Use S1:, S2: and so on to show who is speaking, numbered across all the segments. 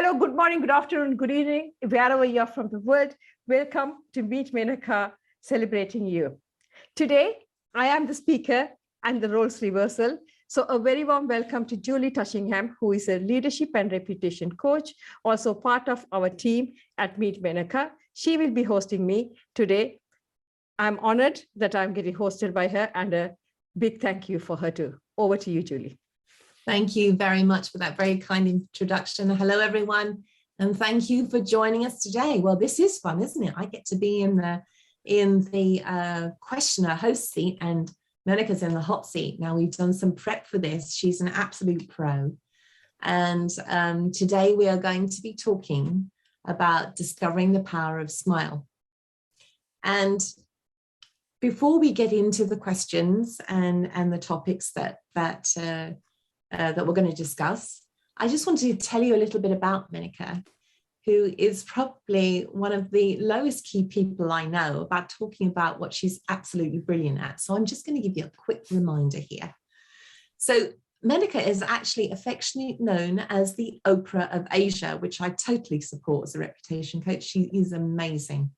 S1: Hello, good morning, good afternoon, good evening, wherever you are from the world. Welcome to Meet Menaca, celebrating you. Today, I am the speaker and the roles reversal. So a very warm welcome to Julie Tushingham, who is a leadership and reputation coach, also part of our team at Meet Menaca. She will be hosting me today. I'm honored that I'm getting hosted by her, and a big thank you for her too. Over to you, Julie.
S2: Thank you very much for that very kind introduction. Hello, everyone, and thank you for joining us today. Well, this is fun, isn't it? I get to be in the questioner host seat, and Menaca's in the hot seat. Now, we've done some prep for this. She's an absolute pro. And today we are going to be talking about discovering the power of smile. And before we get into the questions and the topics that we're going to discuss, I just wanted to tell you a little bit about Menaca, who is probably one of the lowest key people I know about talking about what she's absolutely brilliant at. So I'm just going to give you a quick reminder here. So Menaca is actually affectionately known as the Oprah of Asia, which I totally support as a reputation coach. She is amazing.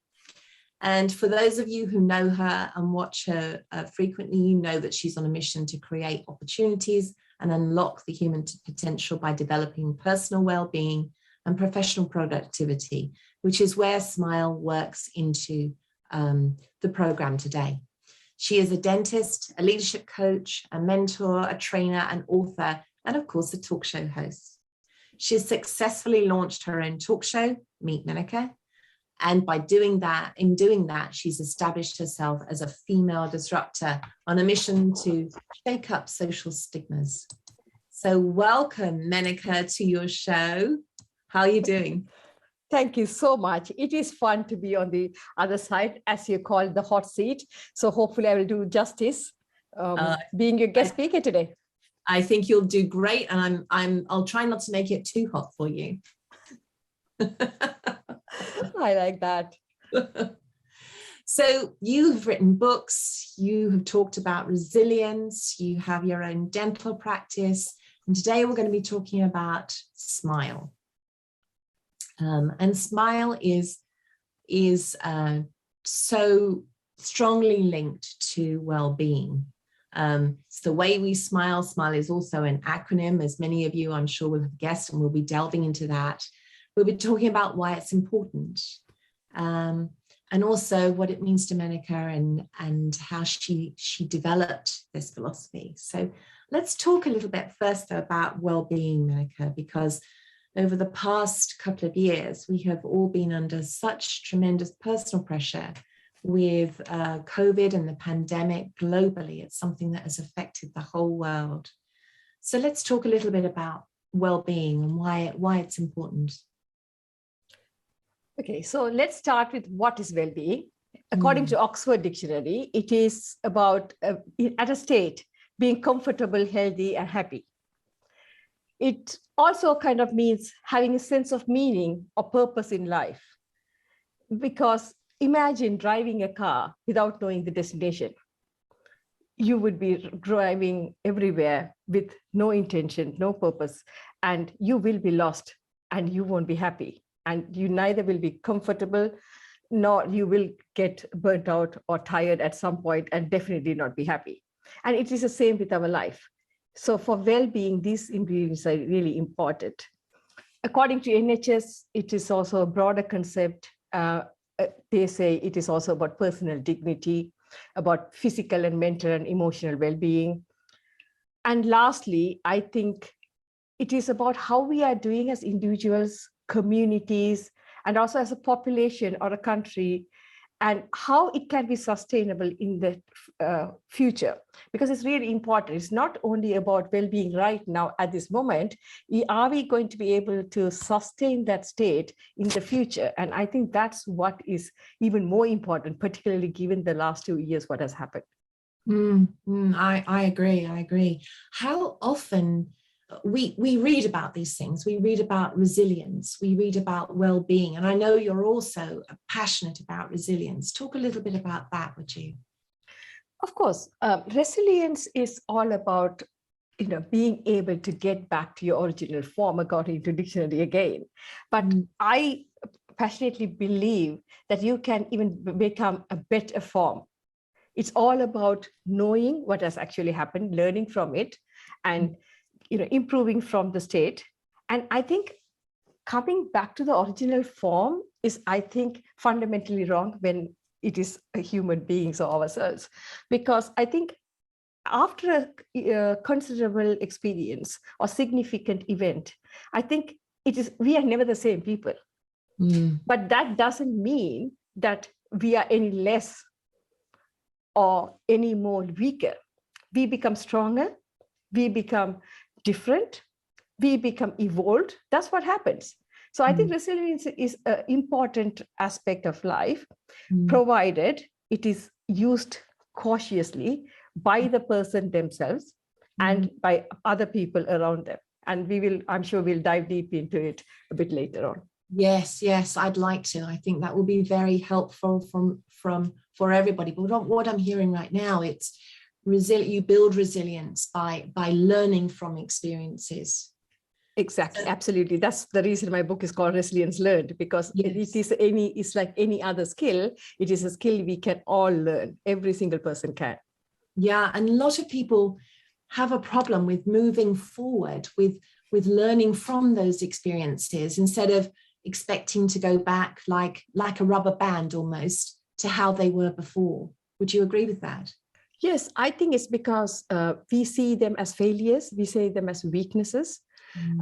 S2: And for those of you who know her and watch her frequently, you know that she's on a mission to create opportunities and unlock the human potential by developing personal well-being and professional productivity, which is where Smile works into the program today. She is a dentist, a leadership coach, a mentor, a trainer, an author, and of course, a talk show host. She has successfully launched her own talk show, Meet Menaca. And by doing that, she's established herself as a female disruptor on a mission to shake up social stigmas. So welcome, Menaca, to your show. How are you doing?
S1: Thank you so much. It is fun to be on the other side, as you call the hot seat. So hopefully I will do justice being your guest speaker today.
S2: I think you'll do great, and I'll try not to make it too hot for you.
S1: I like that.
S2: So you've written books, you have talked about resilience, you have your own dental practice, and today we're going to be talking about Smile. And Smile is so strongly linked to well-being. It's the way we smile. Smile is also an acronym, as many of you I'm sure will have guessed, and we'll be delving into that. We'll be talking about why it's important, and also what it means to Menaca and how she developed this philosophy. So let's talk a little bit first though about well-being, Menaca, because over the past couple of years, we have all been under such tremendous personal pressure with COVID and the pandemic globally. It's something that has affected the whole world. So let's talk a little bit about well-being and why it's important.
S1: Okay, so let's start with what is well-being. According to Oxford Dictionary, it is about, at a state, being comfortable, healthy, and happy. It also kind of means having a sense of meaning or purpose in life. Because imagine driving a car without knowing the destination. You would be driving everywhere with no intention, no purpose, and you will be lost and you won't be happy. And you neither will be comfortable, nor you will get burnt out or tired at some point and definitely not be happy. And it is the same with our life. So for well-being, these ingredients are really important. According to NHS, it is also a broader concept. They say it is also about personal dignity, about physical and mental and emotional well-being. And lastly, I think it is about how we are doing as individuals, communities, and also as a population or a country, and how it can be sustainable in the future, because it's really important. It's not only about well-being right now at this moment. Are we going to be able to sustain that state in the future? And I think that's what is even more important, particularly given the last 2 years, what has happened.
S2: I agree. How often we read about these things, we read about resilience, we read about well-being, and I know you're also passionate about resilience. Talk a little bit about that, would you?
S1: Of course, resilience is all about being able to get back to your original form according to dictionary again. But I passionately believe that you can even become a better form. It's all about knowing what has actually happened, learning from it, and improving from the state. And I think coming back to the original form is, I think, fundamentally wrong when it is human beings or ourselves, because I think after a considerable experience or significant event, I think we are never the same people. But that doesn't mean that we are any less or any more weaker. We become stronger, we become different, we become evolved. That's what happens. So I think resilience is an important aspect of life, provided it is used cautiously by the person themselves and by other people around them. And I'm sure we'll dive deep into it a bit later on.
S2: Yes, I'd like to. I think that will be very helpful for everybody. But what I'm hearing right now, it's you build resilience by learning from experiences.
S1: Exactly, absolutely. That's the reason my book is called Resilience Learned, because it's like any other skill. It is a skill we can all learn. Every single person can.
S2: Yeah, and a lot of people have a problem with moving forward with learning from those experiences instead of expecting to go back like a rubber band almost to how they were before. Would you agree with that?
S1: Yes, I think it's because we see them as failures. We see them as weaknesses.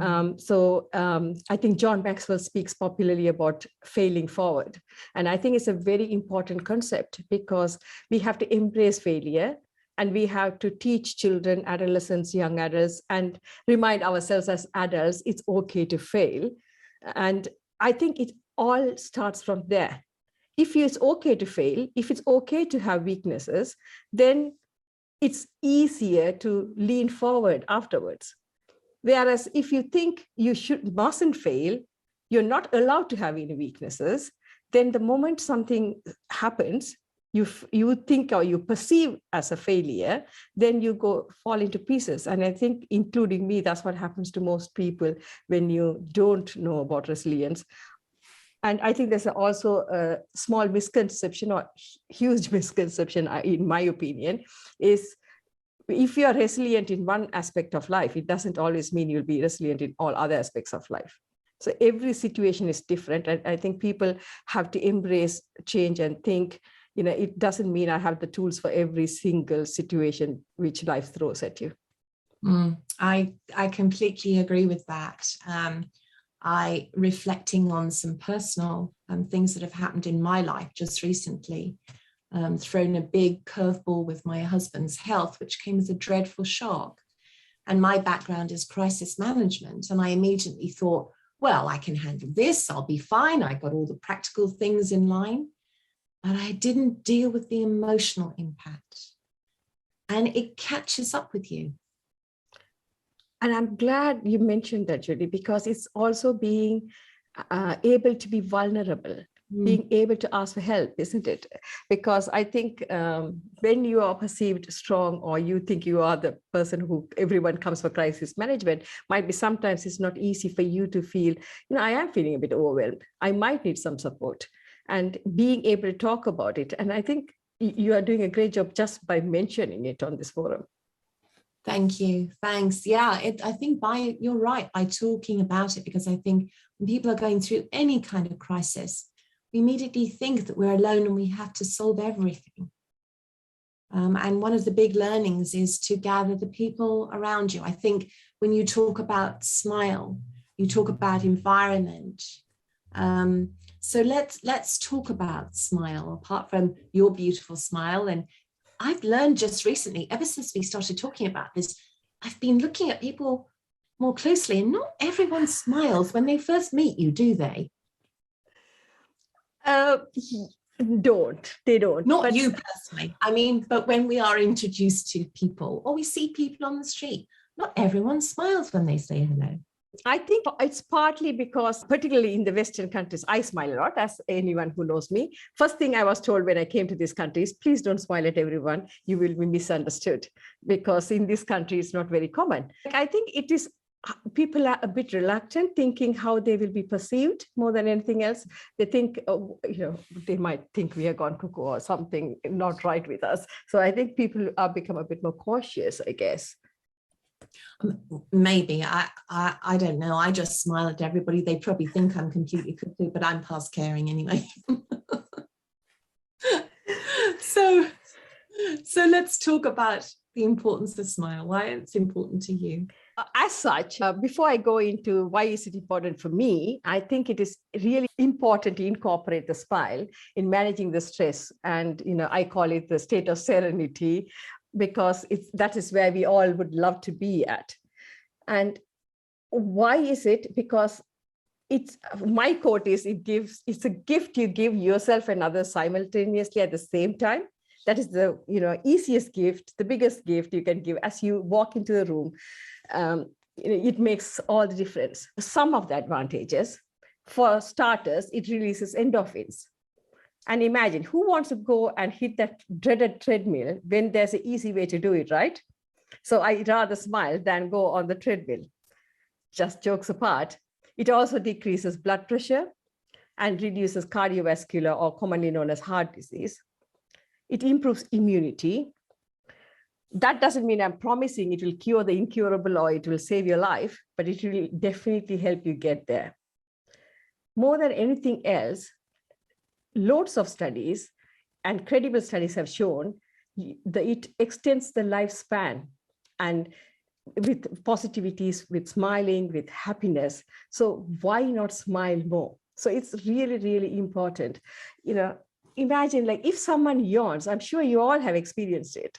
S1: I think John Maxwell speaks popularly about failing forward. And I think it's a very important concept, because we have to embrace failure, and we have to teach children, adolescents, young adults, and remind ourselves as adults, it's okay to fail. And I think it all starts from there. If it's okay to fail, if it's okay to have weaknesses, then it's easier to lean forward afterwards. Whereas if you think you mustn't fail, you're not allowed to have any weaknesses, then the moment something happens, you think or you perceive as a failure, then you fall into pieces. And I think, including me, that's what happens to most people when you don't know about resilience. And I think there's also a small misconception, or huge misconception, in my opinion, is if you are resilient in one aspect of life, it doesn't always mean you'll be resilient in all other aspects of life. So every situation is different. And I think people have to embrace change and think, it doesn't mean I have the tools for every single situation which life throws at you.
S2: I completely agree with that. I reflecting on some personal things that have happened in my life just recently, thrown a big curveball with my husband's health, which came as a dreadful shock. And my background is crisis management. And I immediately thought, well, I can handle this. I'll be fine. I got all the practical things in line, but I didn't deal with the emotional impact. And it catches up with you.
S1: And I'm glad you mentioned that, Julie, because it's also being able to be vulnerable, being able to ask for help, isn't it? Because I think when you are perceived strong, or you think you are the person who everyone comes for crisis management, might be sometimes it's not easy for you to feel, I am feeling a bit overwhelmed. I might need some support, and being able to talk about it. And I think you are doing a great job just by mentioning it on this forum.
S2: Thank you. Thanks. Yeah, I think you're right, by talking about it, because I think when people are going through any kind of crisis, we immediately think that we're alone and we have to solve everything. And one of the big learnings is to gather the people around you. I think when you talk about smile, you talk about environment. So let's talk about smile, apart from your beautiful smile. And I've learned just recently, ever since we started talking about this, I've been looking at people more closely, and not everyone smiles when they first meet you, do they?
S1: They don't.
S2: Not you personally. I mean, but when we are introduced to people, or we see people on the street, not everyone smiles when they say hello.
S1: I think it's partly because, particularly in the Western countries, I smile a lot, as anyone who knows me. First thing I was told when I came to these countries, please don't smile at everyone. You will be misunderstood, because in this country, it's not very common. I think it is, people are a bit reluctant, thinking how they will be perceived more than anything else. They think, they might think we are gone cuckoo or something not right with us. So I think people are become a bit more cautious, I guess.
S2: Maybe I don't know. I just smile at everybody. They probably think I'm completely cuckoo, but I'm past caring anyway. So let's talk about the importance of smile, why it's important to you.
S1: As such, before I go into why is it important for me, I think it is really important to incorporate the smile in managing the stress. And, I call it the state of serenity, because that is where we all would love to be at. And why is it? Because my quote is, it's a gift you give yourself and others simultaneously at the same time. That is the easiest gift, the biggest gift you can give. As you walk into the room, it makes all the difference. Some of the advantages, for starters, it releases endorphins. And imagine, who wants to go and hit that dreaded treadmill when there's an easy way to do it, right? So I'd rather smile than go on the treadmill. Just jokes apart. It also decreases blood pressure and reduces cardiovascular, or commonly known as heart disease. It improves immunity. That doesn't mean I'm promising it will cure the incurable or it will save your life, but it will definitely help you get there. More than anything else, loads of studies and credible studies have shown that it extends the lifespan, and with positivities, with smiling, with happiness. So why not smile more? So it's really, really important. Imagine, like, if someone yawns, I'm sure you all have experienced it.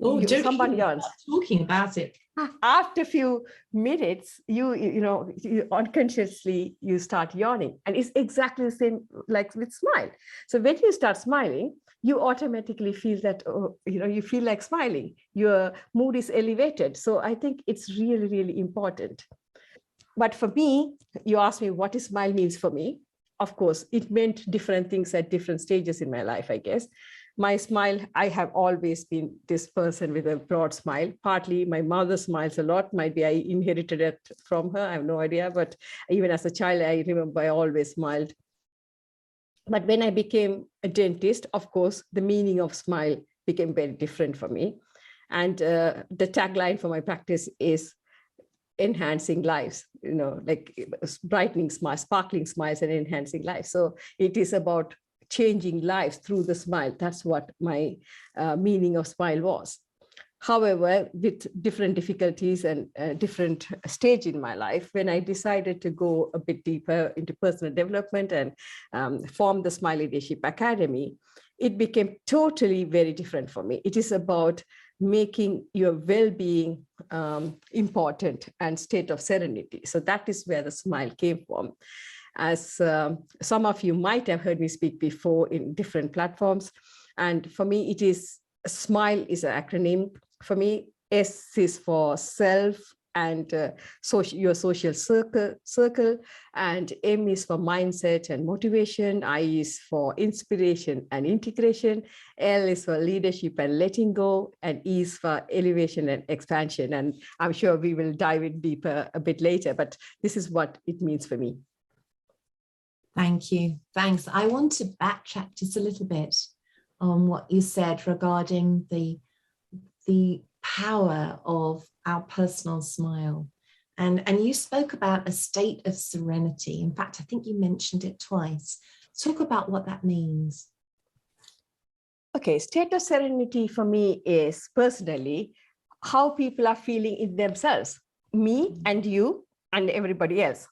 S2: Oh,
S1: someone yawns.
S2: Talking about it.
S1: After a few minutes, you unconsciously you start yawning, and it's exactly the same like with smile. So when you start smiling, you automatically feel that you feel like smiling. Your mood is elevated. So I think it's really, really important. But for me, you asked me what is smile means for me. Of course, it meant different things at different stages in my life, I guess. My smile, I have always been this person with a broad smile. Partly my mother smiles a lot. Might be I inherited it from her. I have no idea. But even as a child, I remember I always smiled. But when I became a dentist, of course, the meaning of smile became very different for me. And the tagline for my practice is enhancing lives, like brightening smiles, sparkling smiles, and enhancing lives. So it is about changing lives through the smile. That's what my meaning of smile was. However, with different difficulties and different stage in my life, when I decided to go a bit deeper into personal development and form the Smile Leadership Academy, it became totally very different for me. It is about making your well-being important and state of serenity. So that is where the smile came from. As some of you might have heard me speak before in different platforms. And for me, it is, SMILE is an acronym. For me, S is for self and your social circle, and M is for mindset and motivation, I is for inspiration and integration, L is for leadership and letting go, and E is for elevation and expansion. And I'm sure we will dive in deeper a bit later, but this is what it means for me.
S2: Thank you. Thanks. I want to backtrack just a little bit on what you said regarding the power of our personal smile. And you spoke about a state of serenity. In fact, I think you mentioned it twice. Talk about what that means.
S1: Okay, state of serenity for me is personally how people are feeling in themselves, me and you and everybody else.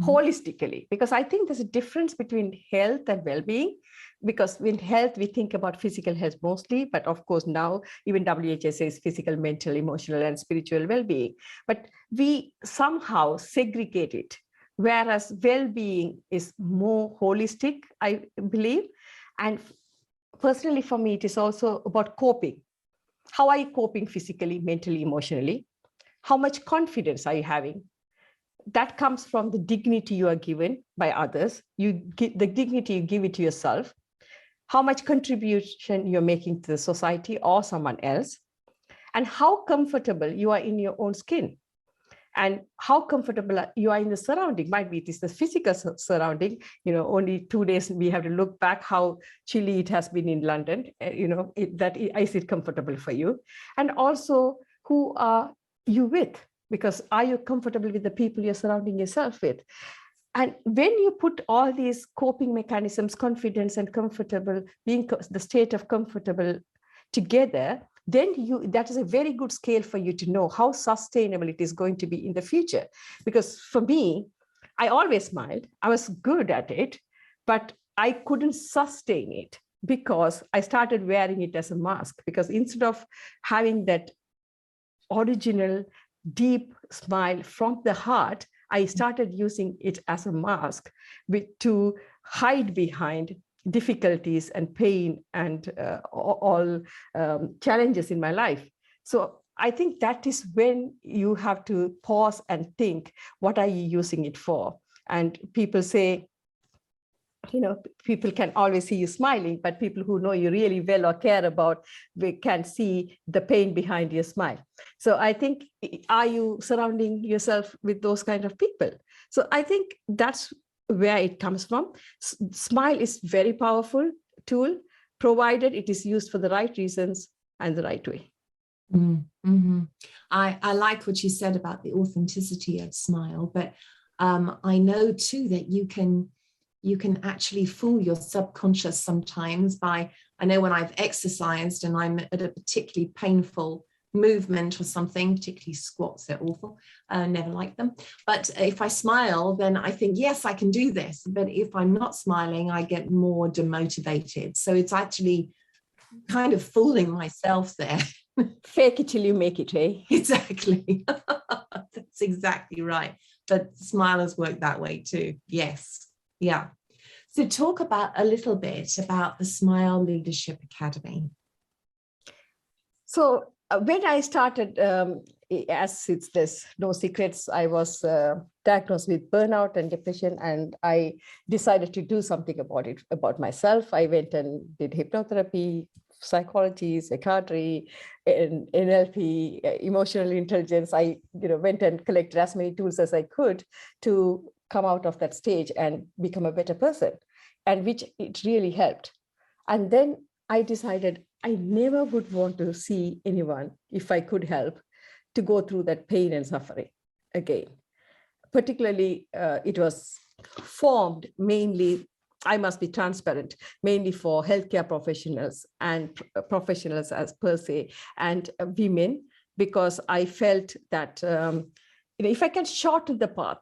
S1: Holistically, because I think there's a difference between health and well-being, because in health, we think about physical health mostly, but of course now even WHO says physical, mental, emotional, and spiritual well-being, but we somehow segregate it, whereas well-being is more holistic, I believe. And personally for me, it is also about coping. How are you coping physically, mentally, emotionally? How much confidence are you having? that comes from the dignity you are given by others. You give the dignity you give it to yourself, how much contribution you're making to the society or someone else, and how comfortable you are in your own skin, and how comfortable you are in the surrounding. Might be it is the physical surrounding, only 2 days we have to look back how chilly it has been in London, is it comfortable for you? And also, who are you with? Because are you comfortable with the people you're surrounding yourself with? And when you put all these coping mechanisms, confidence and comfortable, being the state of comfortable together, then that is a very good scale for you to know how sustainable it is going to be in the future. Because for me, I always smiled. I was good at it, but I couldn't sustain it because I started wearing it as a mask. Because instead of having that original, deep smile from the heart, I started using it as a mask to hide behind difficulties and pain and all challenges in my life. So I think that is when you have to pause and think, what are you using it for? And people say, people can always see you smiling, but people who know you really well or care about, we can see the pain behind your smile. So I think, are you surrounding yourself with those kind of people? So I think that's where it comes from. Smile is very powerful tool, provided it is used for the right reasons and the right way.
S2: Mm-hmm. I like what you said about the authenticity of smile, but I know too that you can actually fool your subconscious sometimes by, I know when I've exercised and I'm at a particularly painful movement or something, particularly squats, they're awful, never like them. But if I smile, then I think, yes, I can do this. But if I'm not smiling, I get more demotivated. So it's actually kind of fooling myself there.
S1: Fake it till you make it, eh?
S2: Exactly. That's exactly right. But smilers work that way too. Yes. Yeah. So talk about a little bit about the Smile Leadership Academy.
S1: So when I started, as it's this no secrets, I was diagnosed with burnout and depression, and I decided to do something about it, about myself. I went and did hypnotherapy, psychology, psychiatry, and NLP, emotional intelligence. I went and collected as many tools as I could to come out of that stage and become a better person, and which it really helped. And then I decided I never would want to see anyone, if I could help, to go through that pain and suffering again. Particularly, it was formed mainly, I must be transparent, mainly for healthcare professionals and professionals as per se, and women, because I felt that if I can shorten the path,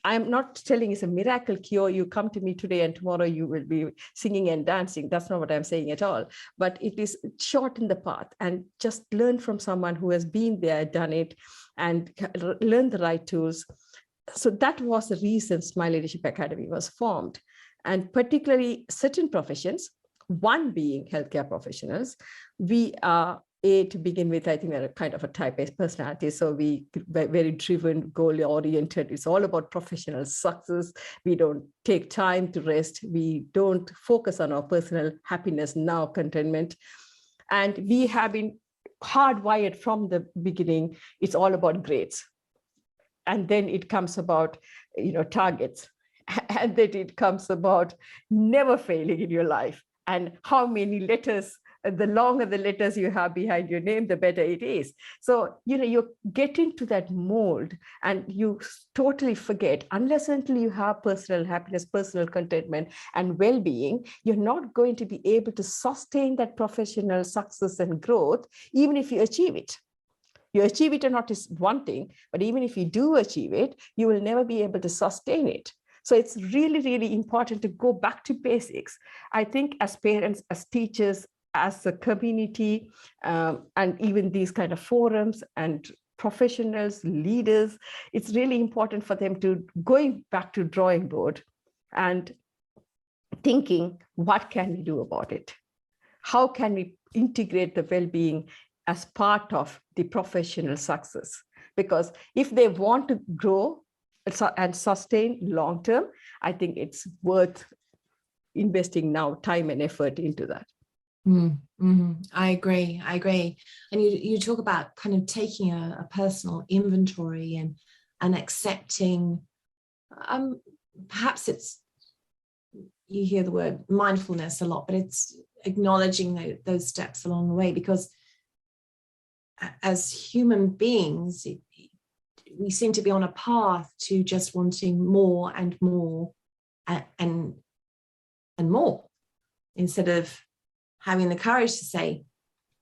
S1: I'm not telling it's a miracle cure. You come to me today and tomorrow you will be singing and dancing. That's not what I'm saying at all. But it is shorten the path and just learn from someone who has been there, done it, and learn the right tools. So that was the reason Smile Leadership Academy was formed. And particularly certain professions, one being healthcare professionals, we are to begin with, I think we're a kind of a type A personality. So we very driven, goal oriented. It's all about professional success. We don't take time to rest. We don't focus on our personal happiness, now contentment. And we have been hardwired from the beginning. It's all about grades. And then it comes about, targets. And then it comes about never failing in your life. And how many letters, the longer the letters you have behind your name, the better it is. So, you get into that mold and you totally forget, unless until you have personal happiness, personal contentment and well-being, you're not going to be able to sustain that professional success and growth, even if you achieve it. You achieve it or not is one thing, but even if you do achieve it, you will never be able to sustain it. So it's really, really important to go back to basics. I think as parents, as teachers, as a community, and even these kind of forums and professionals, leaders, it's really important for them to going back to drawing board and thinking, what can we do about it? How can we integrate the well-being as part of the professional success? Because if they want to grow, and sustain long term, I think it's worth investing now time and effort into that.
S2: I agree. And you talk about kind of taking a personal inventory and accepting, perhaps it's, you hear the word mindfulness a lot, but it's acknowledging those steps along the way, because as human beings, we seem to be on a path to just wanting more and more and more, instead of having the courage to say,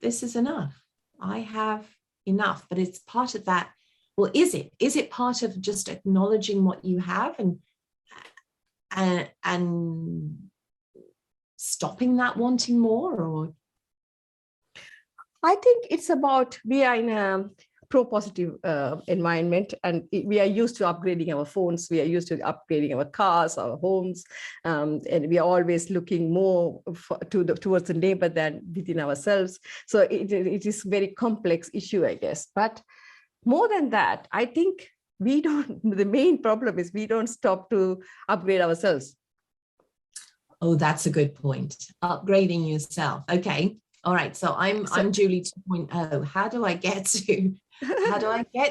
S2: this is enough. I have enough. But it's part of that. Well, is it part of just acknowledging what you have and stopping that wanting more? Or
S1: I think it's about, we are in a pro-positive environment, and we are used to upgrading our phones, we are used to upgrading our cars, our homes, and we are always looking more towards the neighbor than within ourselves. So it is a very complex issue, I guess. But more than that, I think the main problem is we don't stop to upgrade ourselves.
S2: Oh, that's a good point. Upgrading yourself. Okay. All right. So I'm Julie 2.0. How do I get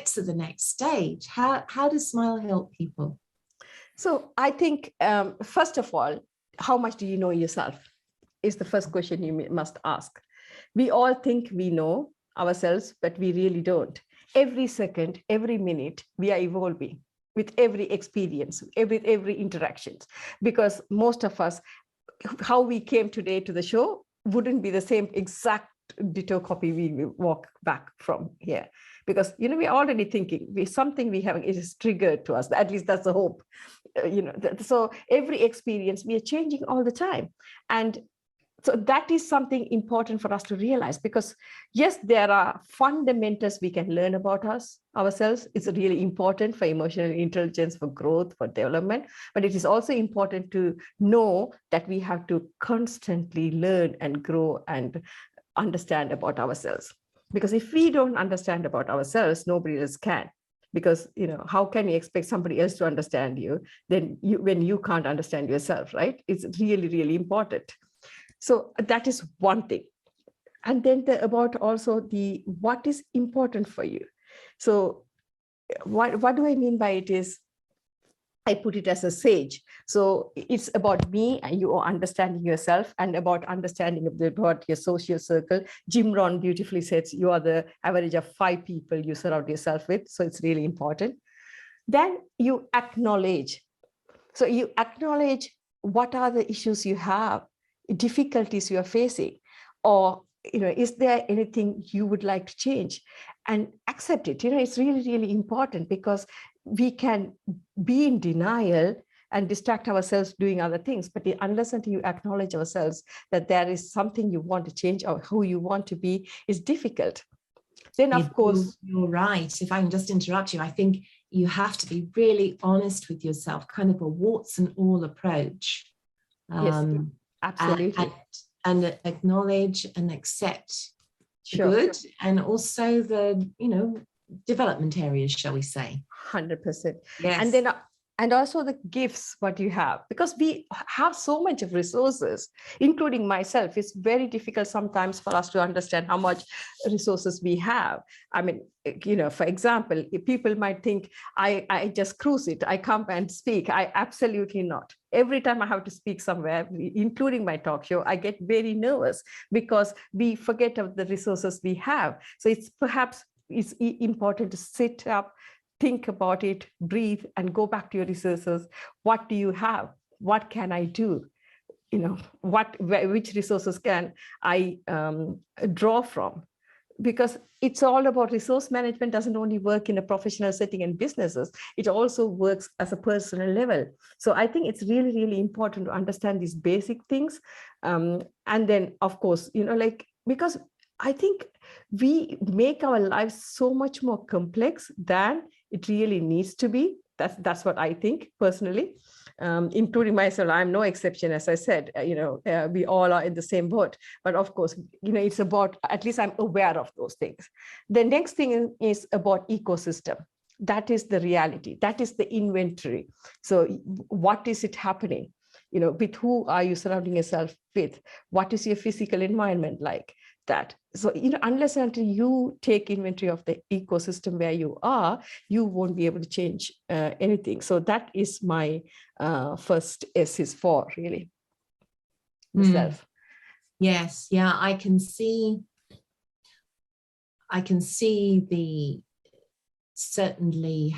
S2: to the next stage? How does Smile help people?
S1: So I think, first of all, how much do you know yourself is the first question you must ask. We all think we know ourselves, but we really don't. Every second, every minute, we are evolving with every experience, every interaction, because most of us, how we came today to the show wouldn't be the same exact ditto copy we walk back from here, because we're already thinking something we have is triggered to us. At least that's the hope. So every experience we are changing all the time, and so that is something important for us to realize, because yes, there are fundamentals we can learn about ourselves. It's really important for emotional intelligence, for growth, for development, but it is also important to know that we have to constantly learn and grow and understand about ourselves. Because if we don't understand about ourselves, nobody else can. Because how can you expect somebody else to understand you when you can't understand yourself, right? It's really, really important. So that is one thing. And then about also what is important for you. So what do I mean by it is, I put it as a sage. So it's about me and you understanding yourself, and about understanding about your social circle. Jim Rohn beautifully says you are the average of 5 people you surround yourself with. So it's really important. Then you acknowledge. So you acknowledge what are the issues you have, difficulties you are facing, or is there anything you would like to change, and accept it. It's really, really important, because we can be in denial and distract ourselves doing other things, but unless until you acknowledge ourselves that there is something you want to change or who you want to be, is difficult. Then of course,
S2: you're right. If I can just interrupt you, I think you have to be really honest with yourself, kind of a warts and all approach.
S1: Yes, absolutely.
S2: And acknowledge and accept the good, and also the development areas, shall we say.
S1: 100%.
S2: Yes.
S1: And also the gifts what you have, because we have so much of resources, including myself. It's very difficult sometimes for us to understand how much resources we have. I mean, for example, if people might think I just cruise it, I come and speak. I absolutely not. Every time I have to speak somewhere, including my talk show, I get very nervous, because we forget of the resources we have. So it's important to sit up, think about it, breathe, and go back to your resources. What do you have? What can I do? Which resources can I draw from? Because it's all about resource management. Doesn't only work in a professional setting and businesses, it also works as a personal level. So I think it's really, really important to understand these basic things. And then, of course, because I think we make our lives so much more complex than it really needs to be. That's what I think personally, including myself. I'm no exception, as I said. We all are in the same boat. But of course, it's about, at least I'm aware of those things. The next thing is about ecosystem. That is the reality. That is the inventory. So what is it happening? With who are you surrounding yourself with? What is your physical environment like? That. So, unless and until you take inventory of the ecosystem where you are, you won't be able to change anything. So that is my first S is for, really, the self.
S2: Yes. Yeah, I can see the certainly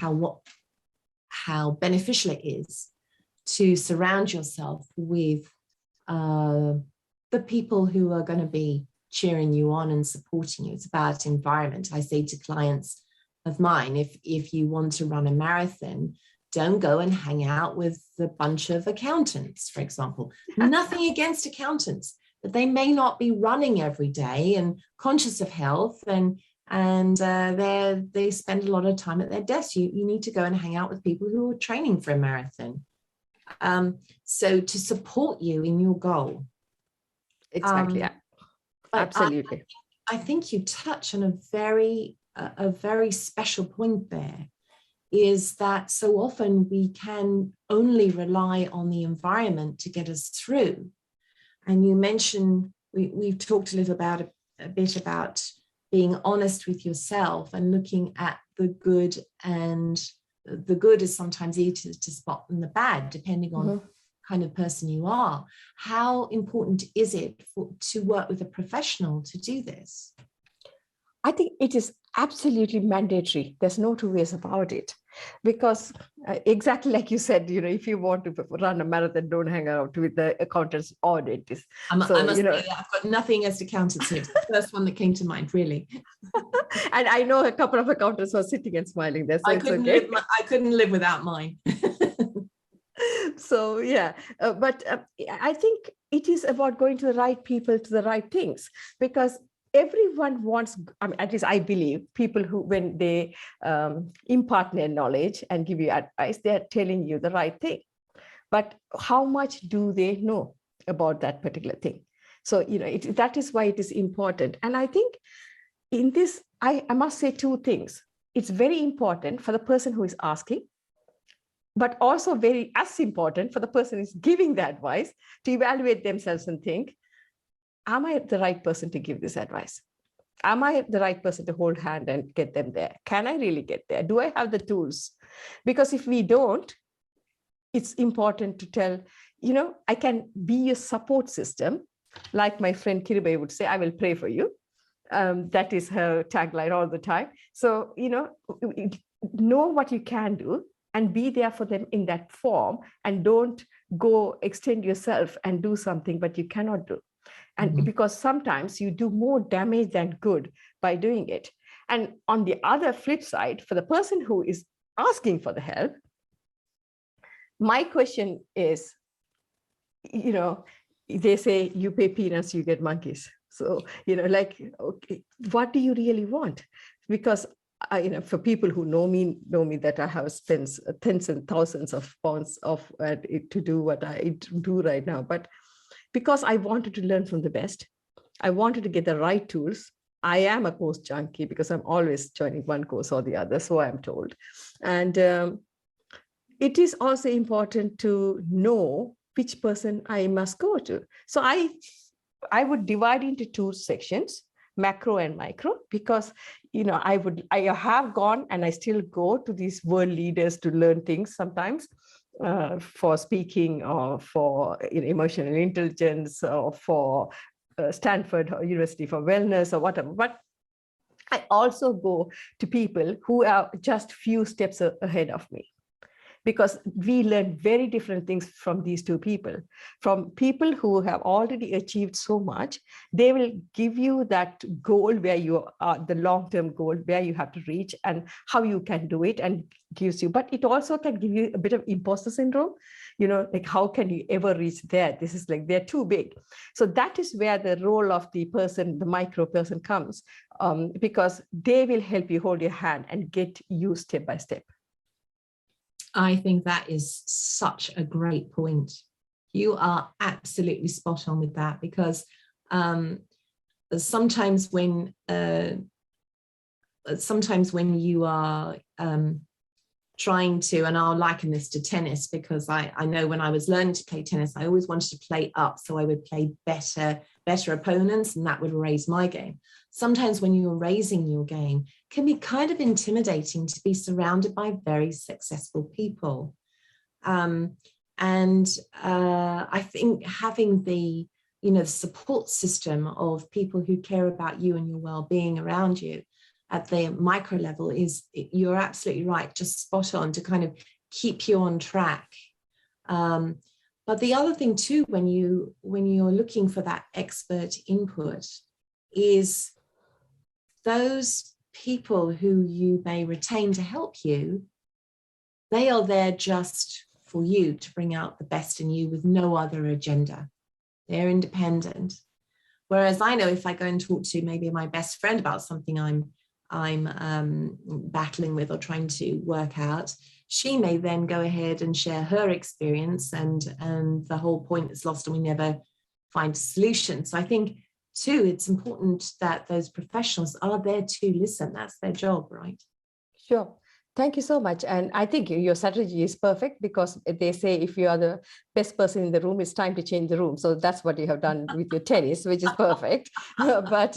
S2: how beneficial it is to surround yourself with the people who are going to be cheering you on and supporting you. It's about environment. I say to clients of mine, if you want to run a marathon, don't go and hang out with a bunch of accountants, for example. Nothing against accountants, but they may not be running every day and conscious of health, and they spend a lot of time at their desk. You need to go and hang out with people who are training for a marathon. So to support you in your goal.
S1: Exactly. Absolutely.
S2: I think you touch on a very special point there, is that so often we can only rely on the environment to get us through. And you mentioned, we've talked a bit about being honest with yourself and looking at the good, and the good is sometimes easier to spot than the bad, depending on the kind of person you are. How important is it to work with a professional to do this?
S1: I think it is absolutely mandatory. There's no two ways about it, because exactly like you said, if you want to run a marathon, don't hang out with the accountant's audit.
S2: I must say that I've got nothing against accountants here. It's the first one that came to mind, really.
S1: And I know a couple of accountants who are sitting and smiling there. So
S2: I couldn't live without mine.
S1: So yeah, but I think it is about going to the right people, to the right things, because everyone wants, at least I believe, people who, when they impart their knowledge and give you advice, they're telling you the right thing. But how much do they know about that particular thing? So, that is why it is important. And I think in this, I must say two things. It's very important for the person who is asking, but also very as important for the person who is giving the advice to evaluate themselves and think, am I the right person to give this advice? Am I the right person to hold hand and get them there? Can I really get there? Do I have the tools? Because if we don't, it's important to tell, I can be a support system. Like my friend Kiribai would say, I will pray for you. That is her tagline all the time. So, know what you can do and be there for them in that form, and don't go extend yourself and do something but you cannot do. And because sometimes you do more damage than good by doing it. And on the other flip side, for the person who is asking for the help, my question is, they say you pay peanuts, you get monkeys. So, okay, what do you really want? Because for people who know me that I have spent tens and thousands of pounds to do what I do right now. But because I wanted to learn from the best, I wanted to get the right tools. I am a course junkie because I'm always joining one course or the other, so I'm told. And it is also important to know which person I must go to. So I would divide into two sections, macro and micro, because I have gone and I still go to these world leaders to learn things sometimes. For speaking, or for emotional intelligence, or for Stanford University for wellness, or whatever. But I also go to people who are just few steps ahead of me, because we learn very different things from these two people. From people who have already achieved so much, they will give you that goal where you are, the long-term goal where you have to reach and how you can do it, and gives you, but it also can give you a bit of imposter syndrome, like how can you ever reach there? This is like, they're too big. So that is where the role of the person, the micro person, comes, because they will help you hold your hand and get you step by step.
S2: I think that is such a great point. You are absolutely spot on with that, because sometimes when you are trying to, and I'll liken this to tennis, because I know when I was learning to play tennis, I always wanted to play up. So I would play better opponents, and that would raise my game. Sometimes when you're raising your game, it can be kind of intimidating to be surrounded by very successful people. I think having the support system of people who care about you and your well-being around you at the micro level you're absolutely right, just spot on to kind of keep you on track. But the other thing too, when you're looking for that expert input, is those people who you may retain to help you, they are there just for you, to bring out the best in you with no other agenda. They're independent. Whereas I know if I go and talk to maybe my best friend about something I'm battling with or trying to work out, she may then go ahead and share her experience, and the whole point is lost and we never find a solution. So I think too, it's important that those professionals are there to listen. That's their job, right?
S1: Sure. Thank you so much. And I think your strategy is perfect, because they say if you are the best person in the room, it's time to change the room. So that's what you have done with your tennis, which is perfect. But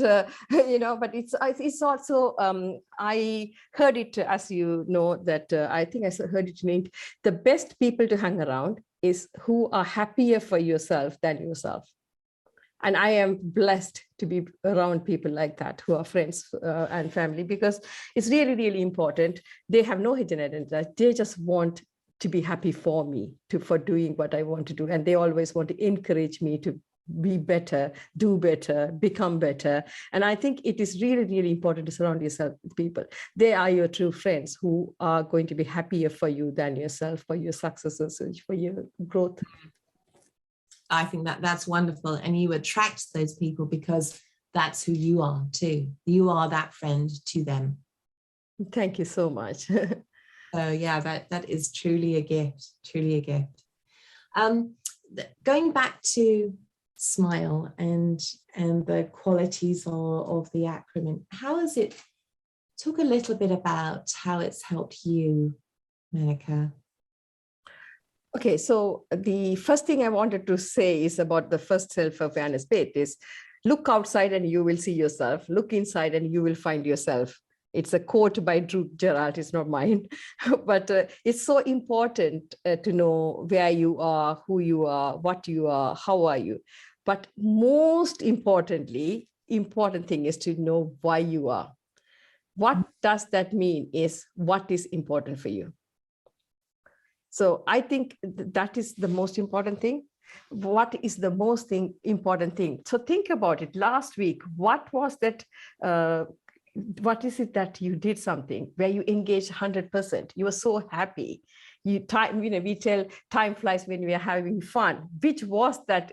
S1: it's also, I heard it, as you know, that I think I heard it mean the best people to hang around is who are happier for yourself than yourself. And I am blessed to be around people like that, who are friends and family, because it's really, really important. They have no hidden agenda. They just want to be happy for me, for doing what I want to do. And they always want to encourage me to be better, do better, become better. And I think it is really, really important to surround yourself with people. They are your true friends who are going to be happier for you than yourself, for your successes, for your growth.
S2: I think that's wonderful. And you attract those people because that's who you are too. You are that friend to them.
S1: Thank you so much.
S2: So yeah, that is truly a gift, truly a gift. Going back to SMILE and the qualities of the acronym, how has it, talk a little bit about how it's helped you, Menaca?
S1: Okay, so the first thing I wanted to say is about the first self-awareness bit is look outside and you will see yourself. Look inside and you will find yourself. It's a quote by Drew Gerald, it's not mine. But it's so important to know where you are, who you are, what you are, how are you. But most importantly, important thing is to know why you are. What does that mean is what is important for you. So I think that is the most important thing. What is the most important thing? So think about it. Last week, what was that? What is it that you did something where you engaged 100%? You were so happy. We tell time flies when we are having fun. Which was that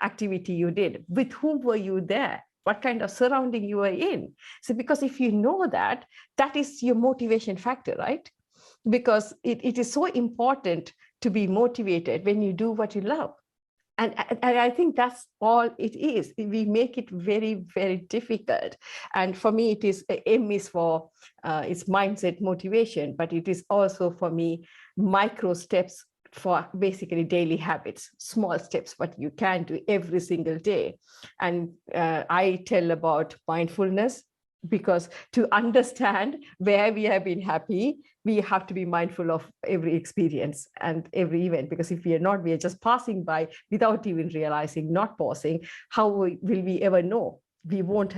S1: activity you did? With whom were you there? What kind of surrounding you were in? So because if you know that, that is your motivation factor, right? Because it is so important to be motivated when you do what you love. And I think that's all it is. We make it very, very difficult. And for me, it is M is for it's mindset motivation, but it is also for me micro steps for basically daily habits, small steps, what you can do every single day. And I tell about mindfulness, because to understand where we have been happy, we have to be mindful of every experience and every event, because if we are not, we are just passing by without even realizing, not pausing. How will we ever know? We won't,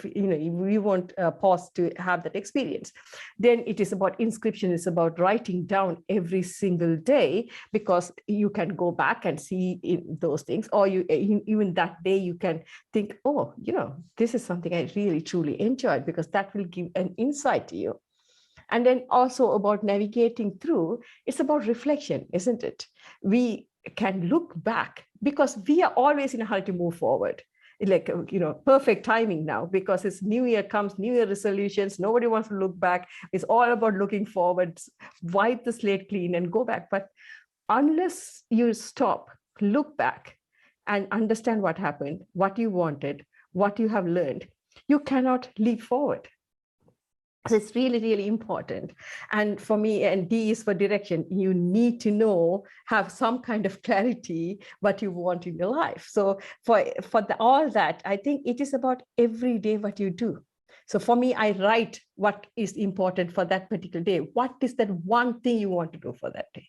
S1: we won't pause to have that experience. Then it is about inscription. It's about writing down every single day, because you can go back and see those things, or you even that day you can think, oh, this is something I really truly enjoyed, because that will give an insight to you. And then also about navigating through, it's about reflection, isn't it? We can look back, because we are always in a hurry to move forward. Like, perfect timing now, because it's New Year comes, New Year resolutions. Nobody wants to look back. It's all about looking forward, wipe the slate clean and go back. But unless you stop, look back and understand what happened, what you wanted, what you have learned, you cannot leap forward. So it's really, really important. And for me, and D is for direction. You need to know, have some kind of clarity what you want in your life. So for all that, I think it is about every day what you do. So for me, I write what is important for that particular day. What is that one thing you want to do for that day?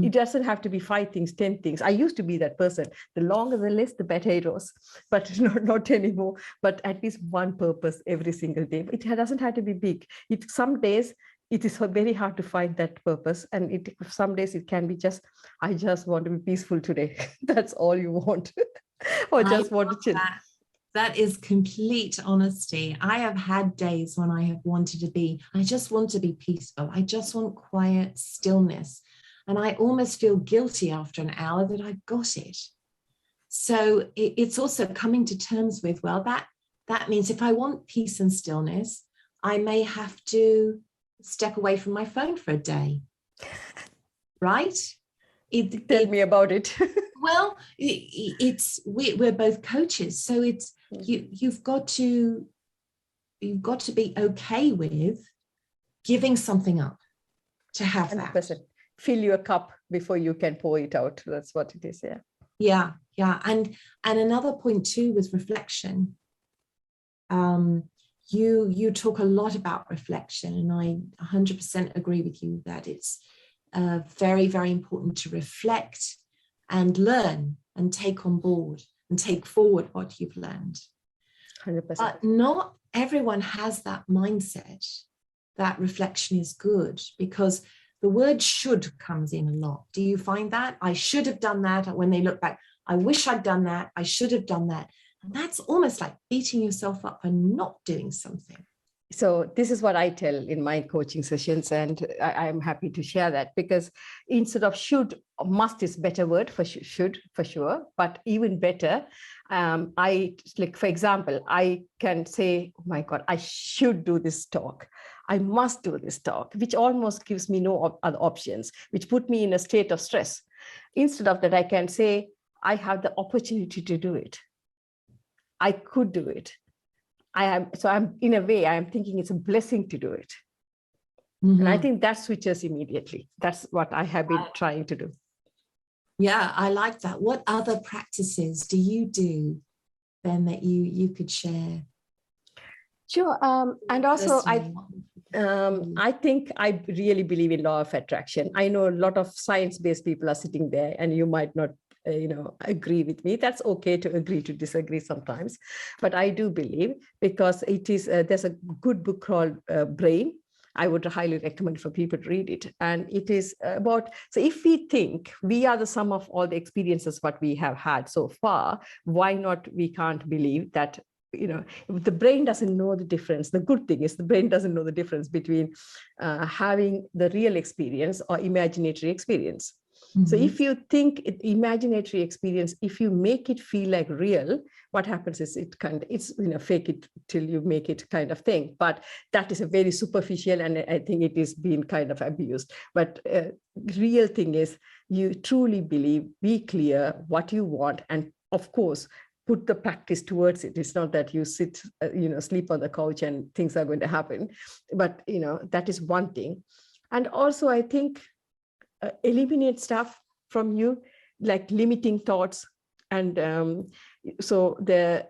S1: It doesn't have to be 5 things, 10 things. I used to be that person. The longer the list, the better it was, but not anymore. But at least one purpose every single day. It doesn't have to be big. Some days it is very hard to find that purpose. And some days it can be just, I just want to be peaceful today. That's all you want. Or just want to chill.
S2: That is complete honesty. I have had days when I have wanted to be, I just want to be peaceful. I just want quiet stillness. And I almost feel guilty after an hour that I got it. So it's also coming to terms with, well, that means if I want peace and stillness, I may have to step away from my phone for a day. Right?
S1: Tell me about it.
S2: Well, we're both coaches. So it's you've got to be okay with giving something up to have
S1: 100%.
S2: that.
S1: Fill your cup before you can pour it out. That's what it is.
S2: Yeah. And another point too with reflection. You talk a lot about reflection, and I 100% agree with you that it's very, very important to reflect and learn and take on board and take forward what you've learned.
S1: 100%.
S2: But not everyone has that mindset that reflection is good, because the word should comes in a lot. Do you find that? I should have done that. When they look back, I wish I'd done that. I should have done that. And that's almost like beating yourself up for not doing something.
S1: So this is what I tell in my coaching sessions, and I'm happy to share that, because instead of should, must is better word for should for sure, but even better, for example, I can say, oh my God, I should do this talk. I must do this talk, which almost gives me no other options, which put me in a state of stress. Instead of that, I can say, I have the opportunity to do it. I could do it. I'm in a way, I am thinking it's a blessing to do it. And I think that switches immediately. That's what I have been trying to do.
S2: Yeah, I like that. What other practices do you do then that you could share?
S1: Sure. And also, I think I really believe in law of attraction. I know a lot of science-based people are sitting there, and you might not agree with me. That's okay to agree to disagree sometimes. But I do believe, because it is, there's a good book called Brain. I would highly recommend for people to read it. And it is about, so if we think we are the sum of all the experiences what we have had so far, why not we can't believe that, the brain doesn't know the difference. The good thing is the brain doesn't know the difference between having the real experience or imaginary experience. So if you think imaginary experience, if you make it feel like real, what happens is it's fake it till you make it kind of thing. But that is a very superficial, and I think it is being kind of abused. But real thing is, you truly believe, be clear what you want, and of course, put the practice towards it. It's not that you sit, sleep on the couch and things are going to happen. But, that is one thing. And also, I think, eliminate stuff from you, like limiting thoughts. And so the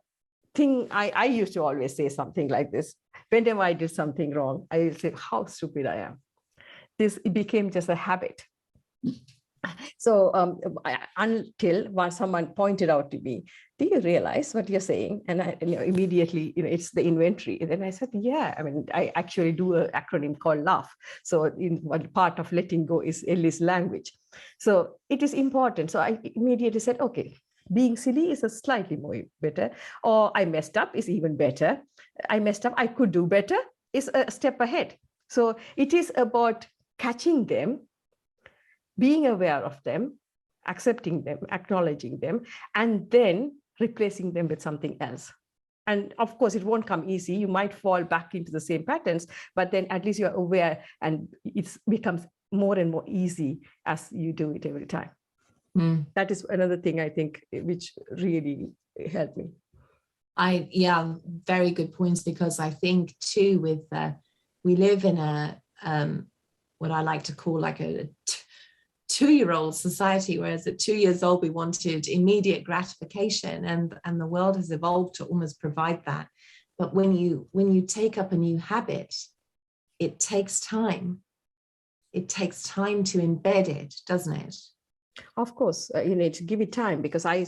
S1: thing, I used to always say something like this. Whenever I did something wrong, I would say, how stupid I am. It became just a habit. So until someone pointed out to me, do you realize what you're saying? And I immediately, it's the inventory. And then I said, yeah, I actually do an acronym called LAUGH. So in one part of letting go is Ellie's language. So it is important. So I immediately said, okay, being silly is a slightly more better, or I messed up is even better. I messed up, I could do better is a step ahead. So it is about catching them, being aware of them, accepting them, acknowledging them, and then replacing them with something else. And of course, it won't come easy. You might fall back into the same patterns, but then at least you're aware, and it becomes more and more easy as you do it every time. That is another thing I think which really helped me.
S2: Very good points, because I think too with we live in a what I like to call like a 2-year-old society, whereas at 2 years old we wanted immediate gratification, and the world has evolved to almost provide that. But when you take up a new habit, it takes time. It takes time to embed it, doesn't it?
S1: Of course, you need to give it time, because I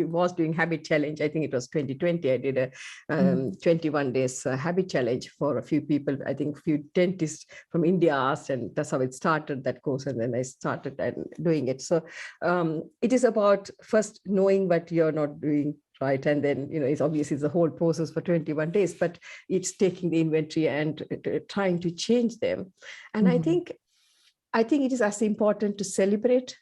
S1: was doing habit challenge. I think it was 2020. I did a 21 days habit challenge for a few people. I think a few dentists from India asked, and that's how it started, that course. And then I started doing it. So it is about first knowing what you're not doing right, and then it's obviously the whole process for 21 days, but it's taking the inventory and trying to change them. And I think it is as important to celebrate.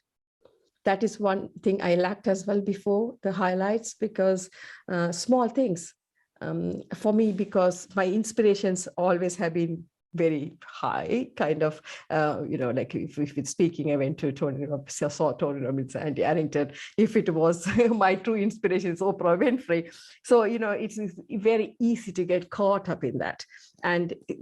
S1: That is one thing I lacked as well before, the highlights, because small things for me, because my inspirations always have been very high, kind of, like if it's speaking, I went to Tony Robbins, saw Tony Robbins, Andy Arrington. If it was my true inspiration, it's Oprah Winfrey. So, it's very easy to get caught up in that.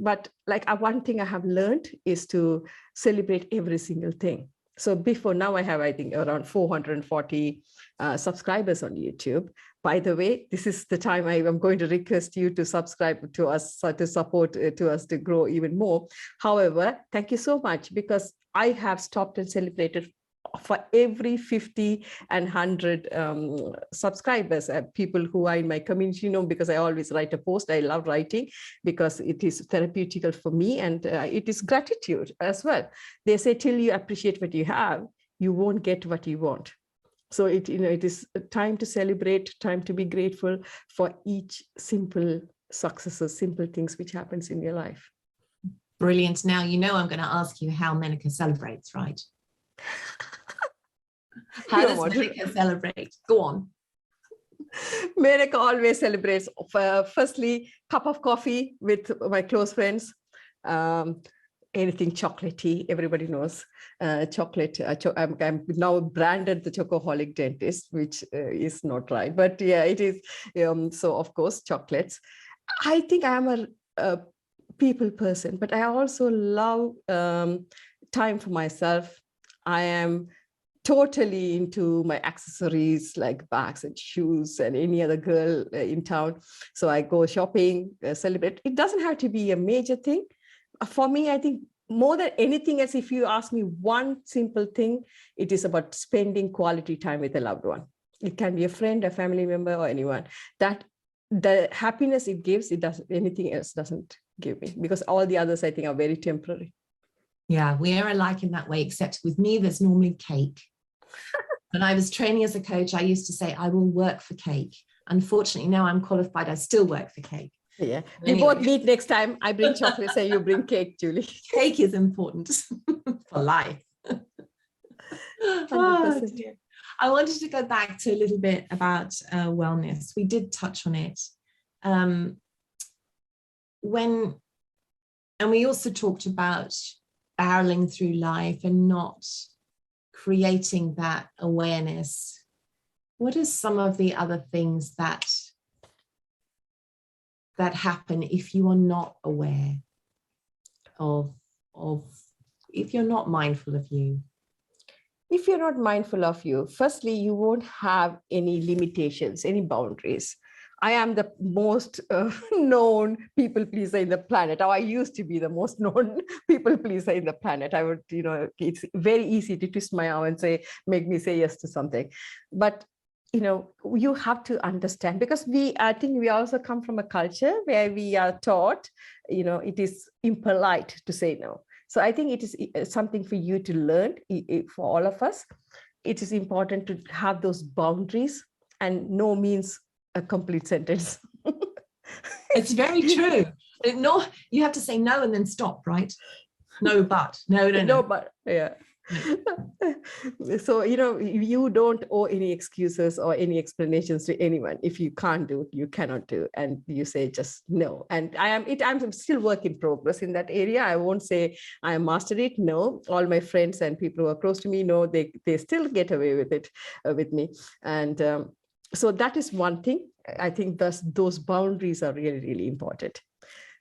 S1: But like one thing I have learned is to celebrate every single thing. So before now, I have, I think, around 440 subscribers on YouTube. By the way, this is the time I am going to request you to subscribe to us, to support to us to grow even more. However, thank you so much, because I have stopped and celebrated for every 50 and 100 subscribers, people who are in my community, because I always write a post. I love writing because it is therapeutical for me, and it is gratitude as well. They say, till you appreciate what you have, you won't get what you want. So it is time to celebrate, time to be grateful for each simple successes, simple things which happens in your life.
S2: Brilliant. Now, I'm going to ask you how Menaca celebrates, right? How does Menaca celebrate? Go on.
S1: Menaca always celebrates. Firstly, cup of coffee with my close friends. Anything chocolatey, everybody knows chocolate. I'm now branded the chocoholic dentist, which is not right, but yeah, it is. So of course, chocolates. I think I am a people person, but I also love time for myself. I am totally into my accessories, like bags and shoes and any other girl in town. So I go shopping, celebrate. It doesn't have to be a major thing. For me, I think more than anything else, if you ask me one simple thing, it is about spending quality time with a loved one. It can be a friend, a family member, or anyone. That the happiness it gives, anything else doesn't give me, because all the others, I think, are very temporary.
S2: Yeah, we are alike in that way, except with me, there's normally cake. When I was training as a coach, I used to say, I will work for cake. Unfortunately, now I'm qualified, I still work for cake.
S1: Yeah, we both meet next time. I bring chocolate, and you bring cake, Julie.
S2: Cake is important for life. Oh, dear. I wanted to go back to a little bit about wellness. We did touch on it. And we also talked about barreling through life and not creating that awareness. What are some of the other things that happen if you are not aware of if you're not mindful of you?
S1: If you're not mindful of you, firstly, you won't have any limitations, any boundaries. I am the most known people pleaser in the planet. Or I used to be the most known people pleaser in the planet. I would, it's very easy to twist my arm and make me say yes to something. But you have to understand, because I think we also come from a culture where we are taught, it is impolite to say no. So I think it is something for you to learn, for all of us. It is important to have those boundaries, and no means a complete sentence.
S2: It's very true. No, you have to say no and then stop, right? No, but. No,
S1: but, yeah. So, you don't owe any excuses or any explanations to anyone. If you can't do it, you cannot do, and you say just no. And I'm still work in progress in that area. I won't say I mastered it. No, all my friends and people who are close to me know they still get away with it with me. And so that is one thing. I think those boundaries are really, really important.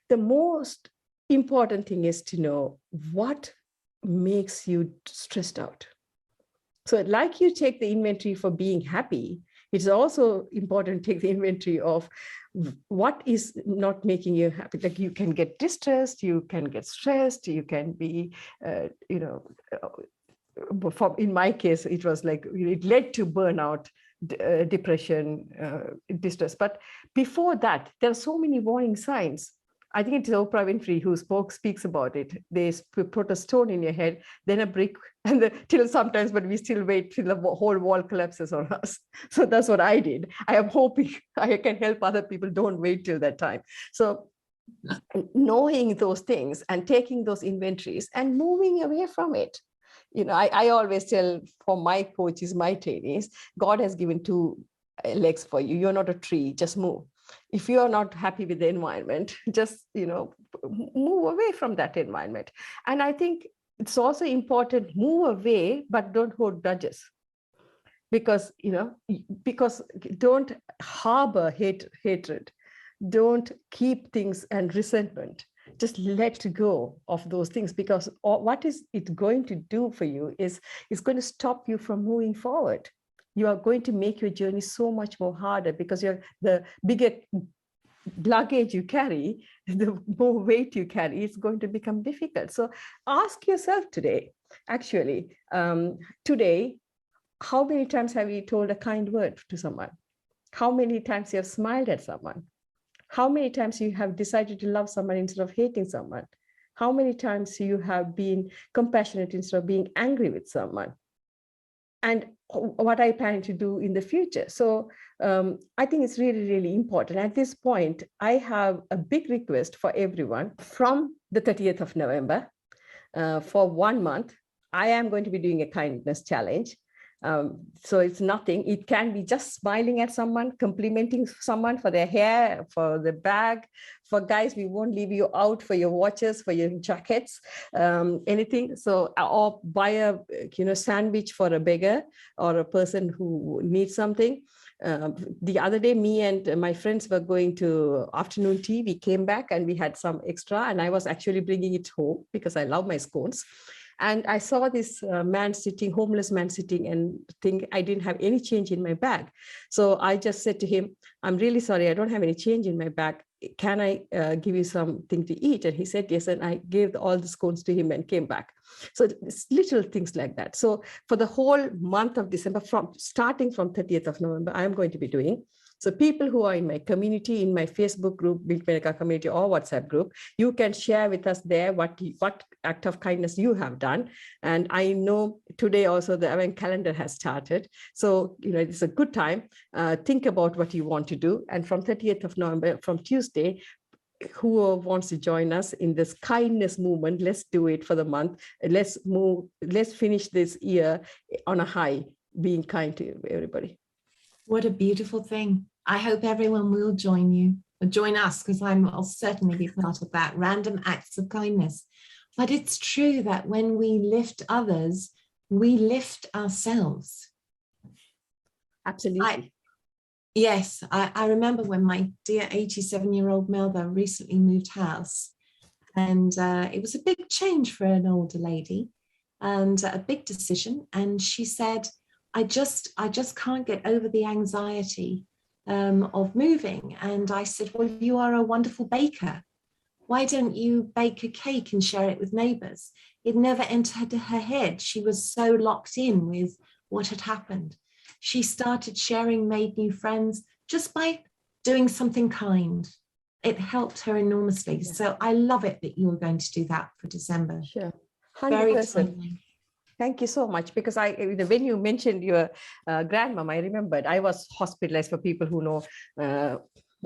S1: The most important thing is to know what makes you stressed out. So like you take the inventory for being happy, it's also important to take the inventory of what is not making you happy. Like you can get distressed, you can get stressed, you can be, in my case, it was like, it led to burnout, depression, distress. But before that, there are so many warning signs. I think it is Oprah Winfrey who speaks about it. They put a stone in your head, then a brick, and till sometimes, but we still wait till the whole wall collapses on us. So that's what I did. I am hoping I can help other people. Don't wait till that time. So knowing those things and taking those inventories and moving away from it. I always tell for my coaches, my trainees, God has given two legs for you. You're not a tree, just move. If you are not happy with the environment, just, move away from that environment. And I think it's also important, move away, but don't hold grudges. Because don't harbor hatred. Don't keep things and resentment. Just let go of those things, because what is it going to do for you is it's going to stop you from moving forward. You are going to make your journey so much more harder, because the bigger luggage you carry, the more weight you carry, it's going to become difficult. So ask yourself today, actually, today, how many times have you told a kind word to someone? How many times you have smiled at someone? How many times you have decided to love someone instead of hating someone? How many times you have been compassionate instead of being angry with someone? And what I plan to do in the future. So I think it's really, really important. At this point, I have a big request for everyone. From the 30th of November, for 1 month, I am going to be doing a kindness challenge. So it's nothing. It can be just smiling at someone, complimenting someone for their hair, for the bag. For guys, we won't leave you out for your watches, for your jackets, anything. So, or buy a sandwich for a beggar or a person who needs something. The other day, me and my friends were going to afternoon tea. We came back and we had some extra, and I was actually bringing it home because I love my scones. And I saw this homeless man sitting, and think I didn't have any change in my bag. So I just said to him, I'm really sorry, I don't have any change in my bag. Can I give you something to eat? And he said, yes. And I gave all the scones to him and came back. So it's little things like that. So for the whole month of December, starting from 30th of November, I'm going to be doing. So people who are in my community, in my Facebook group, Build Menaca community, or WhatsApp group, you can share with us there what act of kindness you have done. And I know today also the event calendar has started. So, it's a good time. Think about what you want to do. And from 30th of November, from Tuesday, who wants to join us in this kindness movement, let's do it for the month. Let's finish this year on a high, being kind to everybody.
S2: What a beautiful thing. I hope everyone will join us, because I'll certainly be part of that. Random acts of kindness. But it's true that when we lift others, we lift ourselves.
S1: Absolutely.
S2: Yes, I remember when my dear 87-year-old mother recently moved house, and it was a big change for an older lady and a big decision. And she said, I just can't get over the anxiety of moving. And I said, well, you are a wonderful baker. Why don't you bake a cake and share it with neighbors? It never entered her head. She was so locked in with what had happened. She started sharing, made new friends just by doing something kind. It helped her enormously. Yeah. So I love it that you're going to do that for December.
S1: Sure. 100%.
S2: Very exciting.
S1: Thank you so much, because when you mentioned your grandmom, I remembered I was hospitalized. For people who know,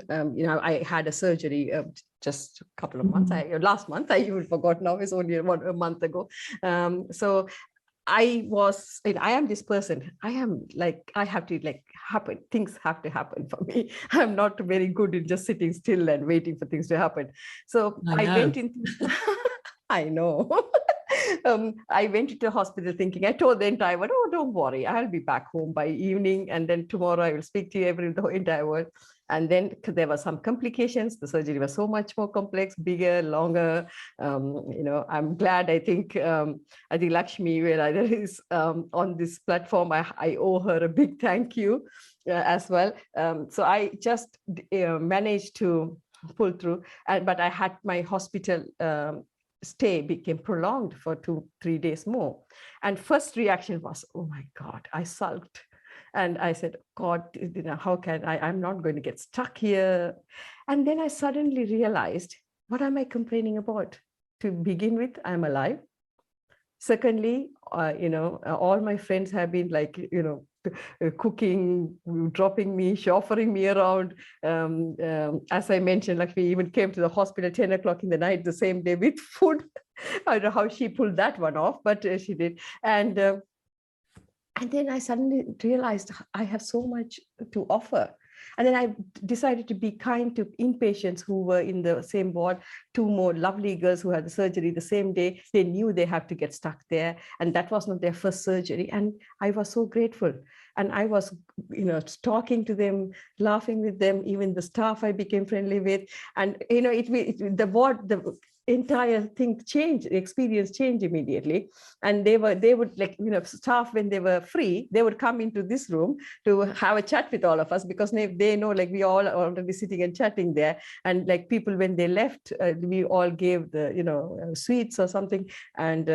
S1: I had a surgery just a couple of months. Last month, I even forgot now. It's only a month ago. So I am this person. I have to happen. Things have to happen for me. I'm not very good in just sitting still and waiting for things to happen. So I went into, I know. I went into the hospital thinking, I told the entire world, oh, don't worry, I'll be back home by evening. And then tomorrow I will speak to you the entire world. And then there were some complications. The surgery was so much more complex, bigger, longer. I'm glad. I think Lakshmi, where either is on this platform, I owe her a big thank you as well. So I just managed to pull through, but I had my hospital stay became prolonged for 2-3 days more. And first reaction was, oh my God, I sulked. And I said, God, how can I'm not going to get stuck here. And then I suddenly realized, what am I complaining about? To begin with, I'm alive. Secondly, all my friends have been like, cooking, dropping me, chauffeuring me around. As I mentioned, like we even came to the hospital 10 o'clock in the night the same day with food. I don't know how she pulled that one off, but she did. And then I suddenly realized I have so much to offer. And then I decided to be kind to inpatients who were in the same ward, 2 more lovely girls who had the surgery the same day. They knew they have to get stuck there. And that was not their first surgery. And I was so grateful. And I was, talking to them, laughing with them, even the staff I became friendly with. And, the entire thing changed, the experience changed immediately. And they would like, staff, when they were free, they would come into this room to have a chat with all of us, because they know like we all are already sitting and chatting there. And like people, when they left, we all gave the, sweets or something. And,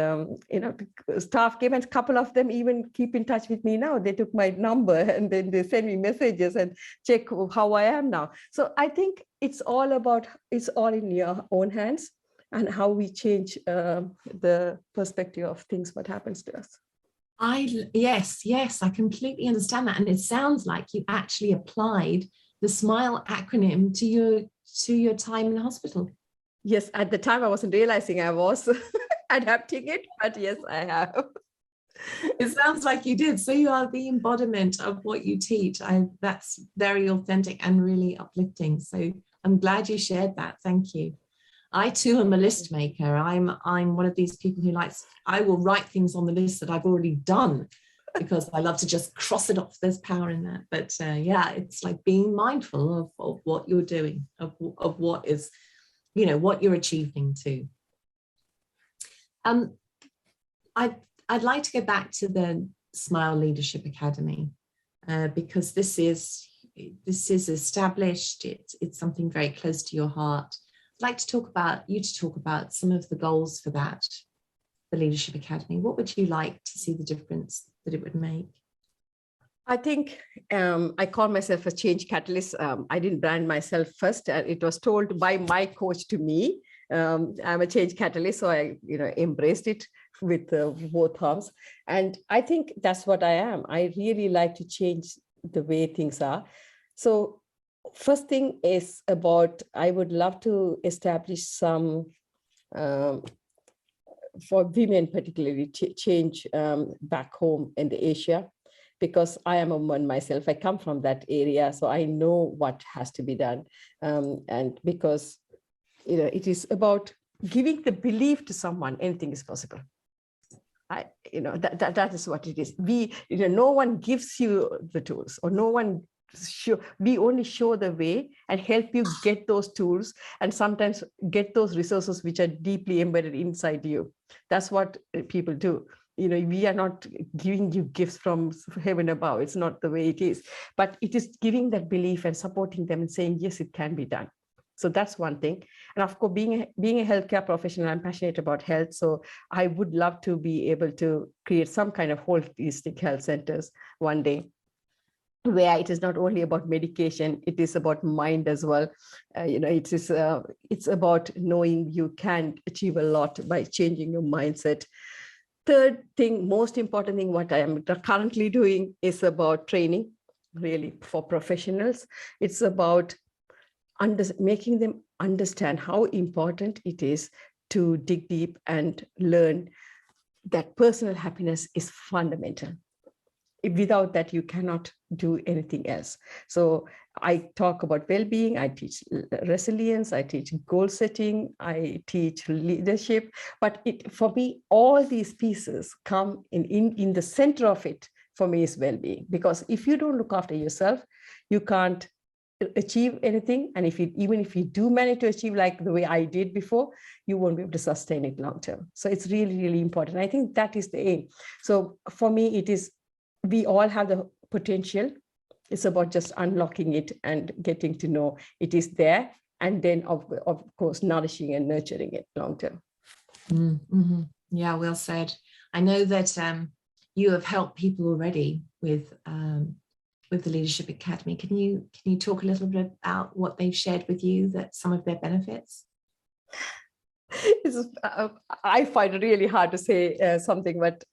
S1: staff came, and a couple of them even keep in touch with me now. They took my number and then they send me messages and check how I am now. So I think it's all in your own hands, and how we change the perspective of things, what happens to us.
S2: Yes, I completely understand that. And it sounds like you actually applied the SMILE acronym to your time in the hospital.
S1: Yes, at the time I wasn't realizing I was adapting it, but yes, I have.
S2: It sounds like you did. So you are the embodiment of what you teach. That's very authentic and really uplifting. So I'm glad you shared that. Thank you. I too am a list maker. I'm one of these people who I will write things on the list that I've already done, because I love to just cross it off. There's power in that. But yeah, it's like being mindful of what you're doing, of what is, what you're achieving too. I'd like to go back to the SMILE Leadership Academy, because this is established. It's something very close to your heart. I'd like to talk about some of the goals for that, the Leadership Academy. What would you like to see the difference that it would make?
S1: I think I call myself a change catalyst. I didn't brand myself first. It was told by my coach to me. I'm a change catalyst, so I embraced it with both arms. And I think that's what I am. I really like to change the way things are. So first thing is about, I would love to establish some, for women particularly, change back home in the Asia, because I am a woman myself. I come from that area, so I know what has to be done. And because it is about giving the belief to someone, anything is possible. That is what it is. No one gives you the tools, or no one we only show the way and help you get those tools, and sometimes get those resources which are deeply embedded inside you. That's what people do. We are not giving you gifts from heaven above. It's not the way it is, but it is giving that belief and supporting them and saying, yes, it can be done. So that's one thing. And of course, being a healthcare professional, I'm passionate about health. So I would love to be able to create some kind of holistic health centers one day, where it is not only about medication, it is about mind as well. It's about knowing you can achieve a lot by changing your mindset. Third thing, most important thing, what I am currently doing is about training, really, for professionals. It's about making them understand how important it is to dig deep and learn that personal happiness is fundamental. Without that, you cannot do anything else. So I talk about well-being, I teach resilience, I teach goal setting, I teach leadership. But for me, all these pieces come in the center of it, for me, is well-being. Because if you don't look after yourself, you can't achieve anything. And even if you do manage to achieve like the way I did before, you won't be able to sustain it long term. So it's really, really important. I think that is the aim. So for me, it is, we all have the potential. It's about just unlocking it and getting to know it is there. And then of course, nourishing and nurturing it long term.
S2: Mm-hmm. Yeah, well said. I know that you have helped people already with the Leadership Academy. Can you talk a little bit about what they've shared with you, that some of their benefits?
S1: I find it really hard to say something, but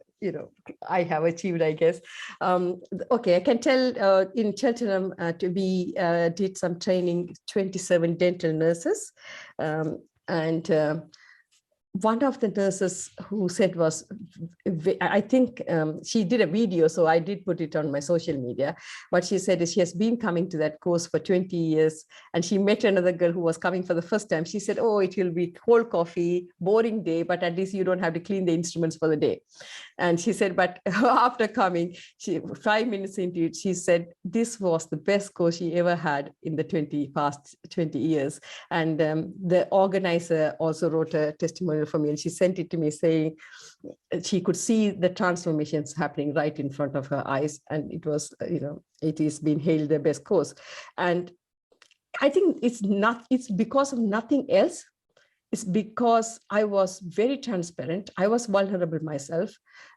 S1: I have achieved, I guess. Okay, I can tell in Cheltenham we did some training, 27 dental nurses, and one of the nurses who said was, I think she did a video, so I did put it on my social media. What she said is she has been coming to that course for 20 years, and she met another girl who was coming for the first time. She said, oh, it will be cold coffee, boring day, but at least you don't have to clean the instruments for the day. And she said, but after coming, 5 minutes into it, she said, this was the best course she ever had in the past 20 years. And the organizer also wrote a testimonial for me, and she sent it to me saying she could see the transformations happening right in front of her eyes. And it was, it is being hailed the best course. And I think it's because of nothing else. It's because I was very transparent. I was vulnerable myself.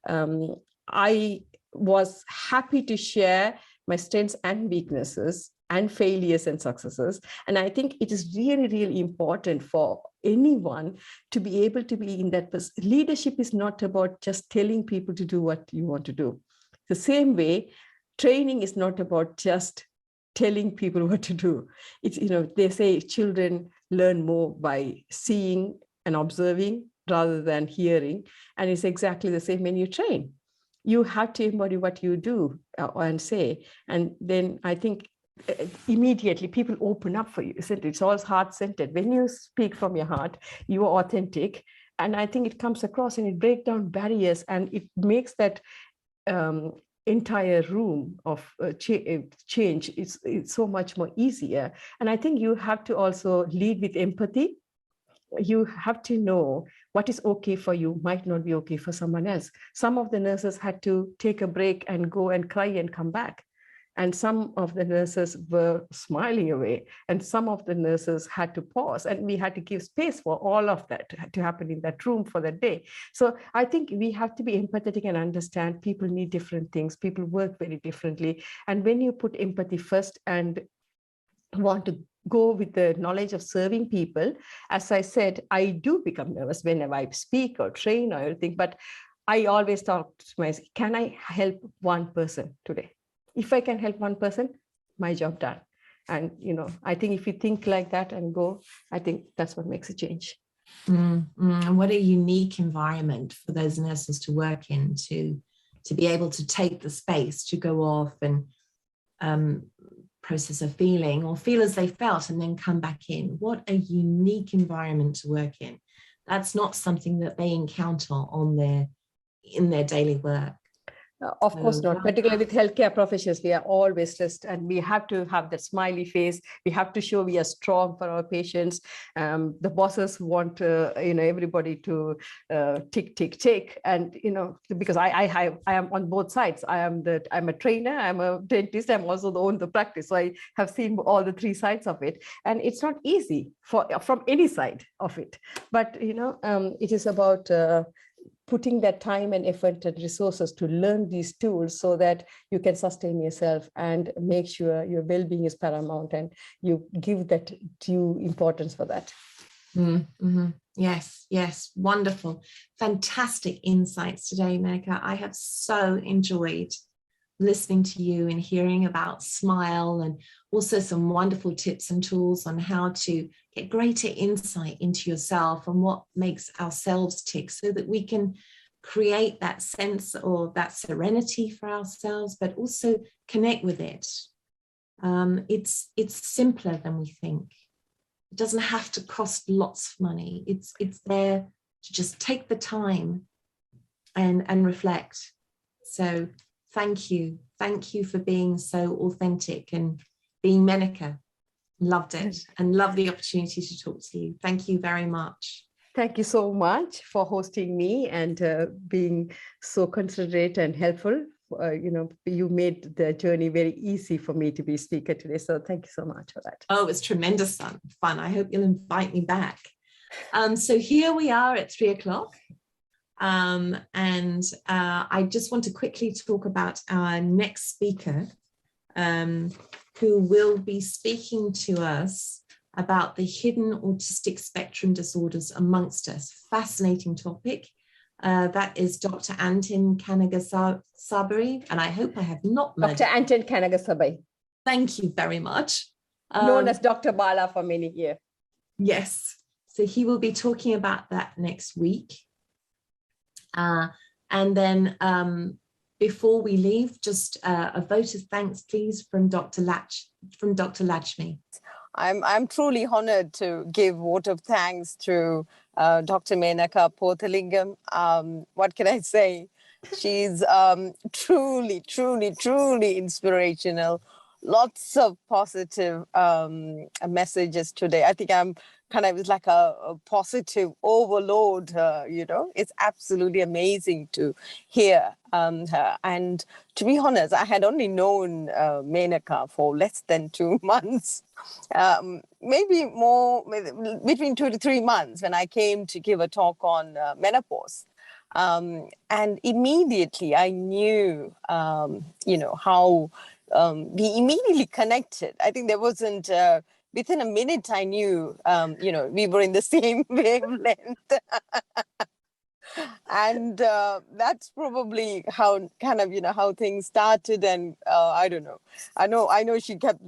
S1: I was happy to share my strengths and weaknesses and failures and successes. And I think it is really, really important for anyone to be able to be in that position. Leadership is not about just telling people to do what you want to do. The same way, training is not about just telling people what to do. It's, they say children learn more by seeing and observing rather than hearing. And it's exactly the same when you train. You have to embody what you do and say. And then I think immediately people open up for you, isn't it? It's all heart-centered. When you speak from your heart, you are authentic. And I think it comes across and it breaks down barriers, and it makes that entire room of change it's so much more easier. And I think you have to also lead with empathy. You have to know what is okay for you might not be okay for someone else. Some of the nurses had to take a break and go and cry and come back. And some of the nurses were smiling away, and some of the nurses had to pause, and we had to give space for all of that to happen in that room for that day. So I think we have to be empathetic and understand people need different things. People work very differently. And when you put empathy first and want to go with the knowledge of serving people, as I said, I do become nervous whenever I speak or train or anything, but I always talk to myself, can I help one person today? If I can help one person, my job done. And, I think if you think like that and go, I think that's what makes a change.
S2: And what a unique environment for those nurses to work in, to be able to take the space to go off and process a feeling or feel as they felt and then come back in. What a unique environment to work in. That's not something that they encounter in their daily work.
S1: Of course not, particularly with healthcare professionals. We are always stressed, and we have to have that smiley face. We have to show we are strong for our patients. The bosses want everybody to tick, tick, tick, and because I am on both sides. I'm a trainer, I'm a dentist, I'm also the owner of the practice. So I have seen all the three sides of it, and it's not easy from any side of it. But it is about putting that time and effort and resources to learn these tools so that you can sustain yourself and make sure your well-being is paramount, and you give that due importance for that.
S2: Mm-hmm. Yes, wonderful. Fantastic insights today, Menaca. I have so enjoyed listening to you and hearing about SMILE, and also some wonderful tips and tools on how to get greater insight into yourself and what makes ourselves tick, so that we can create that sense or that serenity for ourselves, but also connect with it. It's simpler than we think. It doesn't have to cost lots of money. It's there to just take the time and reflect. So thank you for being so authentic and being Menaca Loved it and love the opportunity to talk to you. Thank you very much.
S1: Thank you so much for hosting me and being so considerate and helpful. You made the journey very easy for me to be speaker today. So thank you so much for that.
S2: Oh, it was tremendous fun. I hope you'll invite me back. So here we are at 3:00. I just want to quickly talk about our next speaker, who will be speaking to us about the hidden autistic spectrum disorders amongst us. Fascinating topic. That is Dr. Antin Kanagasabari, and I hope I have not murdered.
S1: Dr. Antin Kanagasabari.
S2: Thank you very much.
S1: Known as Dr. Bala for many years.
S2: Yes. So he will be talking about that next week. And then before we leave, just a vote of thanks, please, from Dr. Lachmi.
S3: I'm truly honored to give vote of thanks to Dr. Menaca Pothalingam. What can I say? She's truly, truly, truly inspirational. Lots of positive messages today. I think I'm kind of like a positive overload, It's absolutely amazing to hear her. And to be honest, I had only known Menaca for less than 2 months, maybe more, between 2 to 3 months, when I came to give a talk on menopause. And immediately I knew, how we immediately connected. I think there wasn't... within a minute, I knew, we were in the same wavelength. And that's probably how how things started. And I don't know. I know she kept,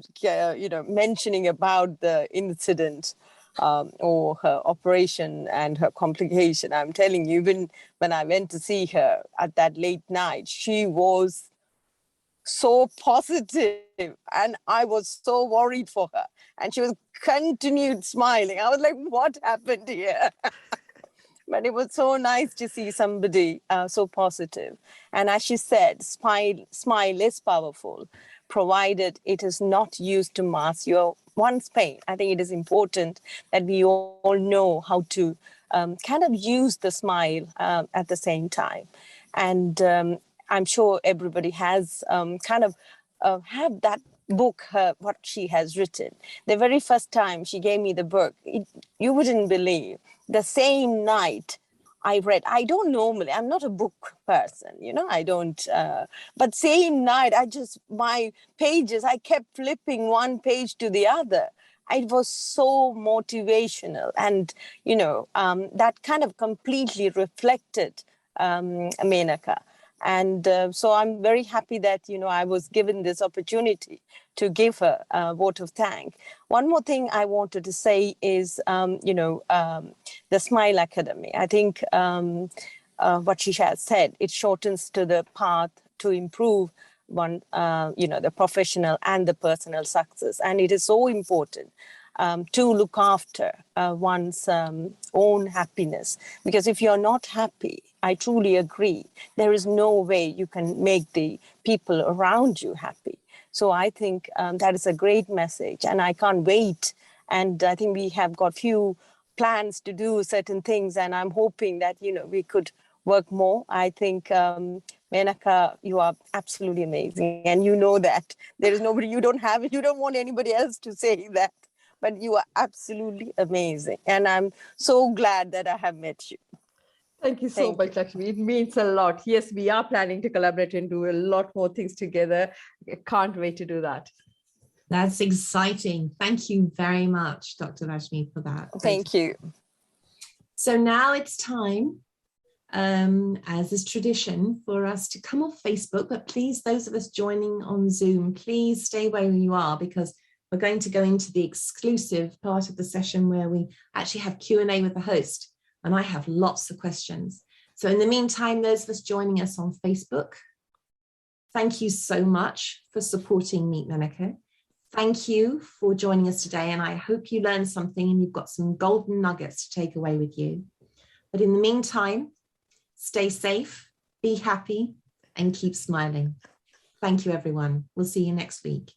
S3: mentioning about the incident or her operation and her complication. I'm telling you, even when I went to see her at that late night, she was so positive, and I was so worried for her, and she was continued smiling. I was like, what happened here? But it was so nice to see somebody so positive. And as she said, smile is powerful, provided it is not used to mask your one's pain. I think it is important that we all know how to kind of use the smile at the same time. And I'm sure everybody has have that book, what she has written. The very first time she gave me the book, you wouldn't believe, the same night I read. I'm not a book person, I don't, but same night, my pages, I kept flipping one page to the other. It was so motivational, and, that kind of completely reflected Menaca. And so I'm very happy that, I was given this opportunity to give her a vote of thanks. One more thing I wanted to say is, the Smile Academy. I think what she has said, it shortens to the path to improve the professional and the personal success. And it is so important to look after one's own happiness. Because if you're not happy, I truly agree, there is no way you can make the people around you happy. So I think that is a great message, and I can't wait. And I think we have got few plans to do certain things, and I'm hoping that, we could work more. I think, Menaca, you are absolutely amazing. And you know that there is nobody, you don't want anybody else to say that, but you are absolutely amazing. And I'm so glad that I have met you.
S1: Thank you so much, Lakshmi. It means a lot. Yes, we are planning to collaborate and do a lot more things together. I can't wait to do that.
S2: That's exciting. Thank you very much, Dr. Lakshmi, for that.
S3: Thank you.
S2: So now it's time, as is tradition, for us to come off Facebook. But please, those of us joining on Zoom, please stay where you are, because we're going to go into the exclusive part of the session where we actually have Q&A with the host. And I have lots of questions. So in the meantime, those of us joining us on Facebook, thank you so much for supporting Meet Menaca. Thank you for joining us today. And I hope you learned something and you've got some golden nuggets to take away with you. But in the meantime, stay safe, be happy, and keep smiling. Thank you, everyone. We'll see you next week.